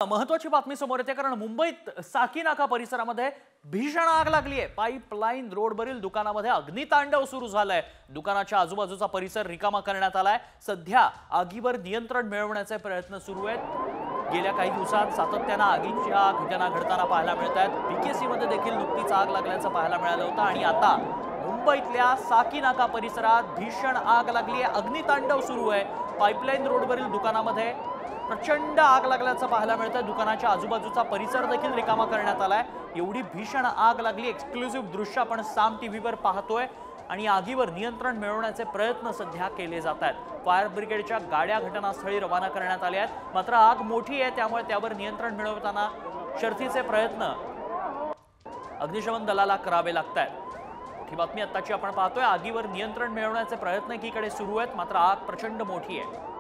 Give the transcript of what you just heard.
महत्वाची बातमी समोर येते कारण मुंबईत साकीनाका परिसरामध्ये भीषण आग लागली आहे। पाईपलाईन रोडवरील दुकानामध्ये अग्नितांडव सुरू झालंय। दुकानाच्या आजूबाजूचा परिसर रिकामा करण्यात आलाय। सध्या आगीवर नियंत्रण मिळवण्याचे प्रयत्न सुरू आहेत। गेल्या काही दिवसात सातत्याने आगीच्या घटना घडताना पाहायला मिळत आहेत। बीकेसी मध्ये देखील नुकतीच आग लागल्याचं पाहायला मिळालं होतं आणि आता मुंबईतल्या साकीनाका परिसरात भीषण आग लागली आहे। अग्नितांडव सुरू आहे। पाईपलाईन रोडवरील दुकानामध्ये प्रचंड आग लागल्याचं पाहायला मिळतंय। दुकानाच्या आजूबाजूचा परिसर देखील रिकामा करण्यात आलाय। एवढी भीषण आग लागली। एक्सक्लुसिव्ह दृश्य आपण साम टीव्हीवर पाहतोय आणि आगीवर नियंत्रण मिळवण्याचे प्रयत्न सध्या केले जात आहेत। फायर ब्रिगेडच्या गाड्या घटनास्थळी रवाना करण्यात आल्या आहेत। मात्र आग मोठी आहे त्यामुळे त्यावर नियंत्रण मिळवताना शर्थीचे प्रयत्न अग्निशमन दलाला करावे लागतात। ही बातमी आत्ताची आपण पाहतोय। आगीवर नियंत्रण मिळवण्याचे प्रयत्न एकीकडे सुरू आहेत मात्र आग प्रचंड मोठी आहे।